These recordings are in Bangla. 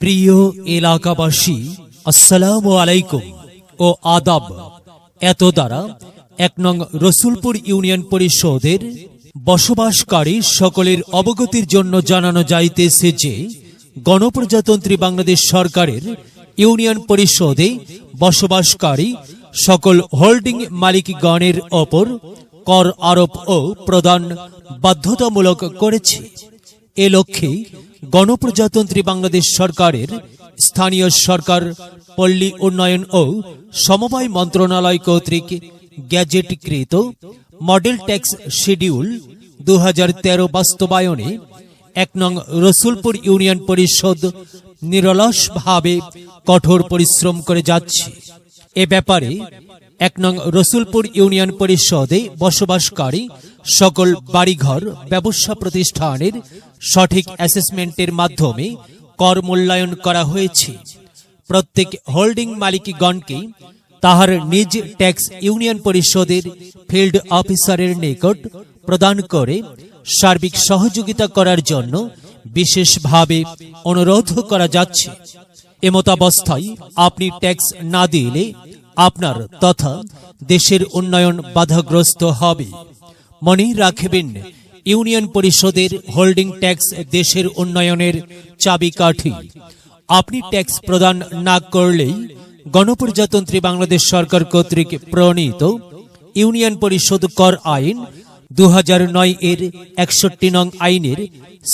প্রিয় এলাকাবাসী, আসসালামু আলাইকুম ও আদাব। এত দ্বারা ১ নং রসুলপুর ইউনিয়ন পরিষদের বসবাসকারী সকলের অবগতির জন্য জানানো যাইতেছে যে গণপ্রজাতন্ত্রী বাংলাদেশ সরকারের ইউনিয়ন পরিষদে বসবাসকারী সকল হোল্ডিং মালিকগণের ওপর কর আরোপ ও প্রদান বাধ্যতামূলক করেছে। এ লক্ষ্যে গণপ্রজাতন্ত্রী বাংলাদেশ সরকারের স্থানীয় সরকার, পল্লী উন্নয়ন ও সমবায় মন্ত্রণালয় কর্তৃক গ্যাজেটকৃত মডেল ট্যাক্স শিডিউল ২০১৩ বাস্তবায়নে ১ নং রসুলপুর ইউনিয়ন পরিষদ নিরলসভাবে কঠোর পরিশ্রম করে যাচ্ছে। এ ব্যাপারে ১ নং রসুলপুর ইউনিয়ন পরিষদে বসবাসকারী সকল বাড়িঘর, ব্যবসা প্রতিষ্ঠানের সঠিক অ্যাসেসমেন্টের মাধ্যমে কর মূল্যায়ন করা হয়েছে। প্রত্যেক হোল্ডিং মালিকগণকে তাহার নিজ ট্যাক্স ইউনিয়ন পরিষদের ফিল্ড অফিসারের নিকট প্রদান করে সার্বিক সহযোগিতা করার জন্য বিশেষভাবে অনুরোধ করা যাচ্ছে। এমতাবস্থায় আপনি ট্যাক্স না দিলে আপনার তথা দেশের উন্নয়ন বাধাগ্রস্ত হবে। মনে রাখবেন, ইউনিয়ন পরিষদের হোল্ডিং ট্যাক্স দেশের উন্নয়নের চাবিকাঠি। আপনি ট্যাক্স প্রদান না করলেই গণপ্রজাতন্ত্রী বাংলাদেশ সরকার কর্তৃক প্রণীত ইউনিয়ন পরিষদ কর আইন ২০০৯ এর ৬১ নং আইনের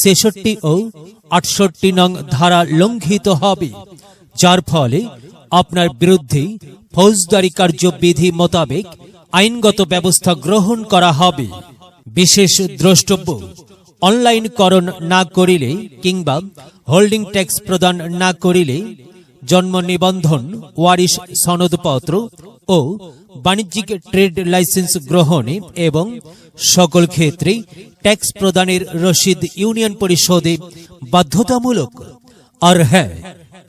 ৬৬ ও ৬৮ নং ধারা লঙ্ঘিত হবে, যার ফলে আপনার বিরুদ্ধে ফৌজদারি কার্যবিধি মোতাবেক আইনগত ব্যবস্থা গ্রহণ করা হবে। বিশেষ দ্রষ্টব্য, অনলাইনকরণ না করিলে কিংবা হোল্ডিং ট্যাক্স প্রদান না করিলে জন্ম নিবন্ধন, ওয়ারিশ সনদপত্র ও বাণিজ্যিক ট্রেড লাইসেন্স গ্রহণে এবং সকল ক্ষেত্রে ট্যাক্স প্রদানের রসিদ ইউনিয়ন পরিষদে বাধ্যতামূলক। আর হ্যাঁ,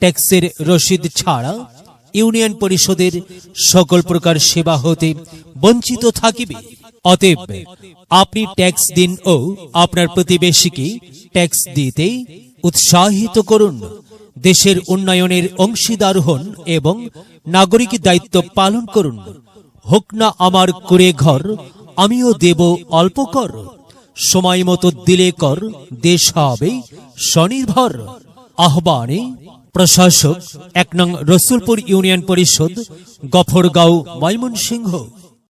ট্যাক্সের রসিদ ছাড়া ইউনিয়ন পরিষদের সকল প্রকার সেবা হতে বঞ্চিত থাকিবে। অতএব আপনি ট্যাক্স দিন ও আপনার প্রতিবেশীকে ট্যাক্স দিতে উৎসাহিত করুন। দেশের উন্নয়নের অংশীদার হন এবং নাগরিক দায়িত্ব পালন করুন। হোক না আমার কুড়ে ঘর, আমিও দেব অল্প কর। সময় মতো দিলে কর, দেশ হবে স্বনির্ভর। আহ্বানে প্রশাসক, ১ নং রসুলপুর ইউনিয়ন পরিষদ, গফরগাঁও, ময়মনসিংহ।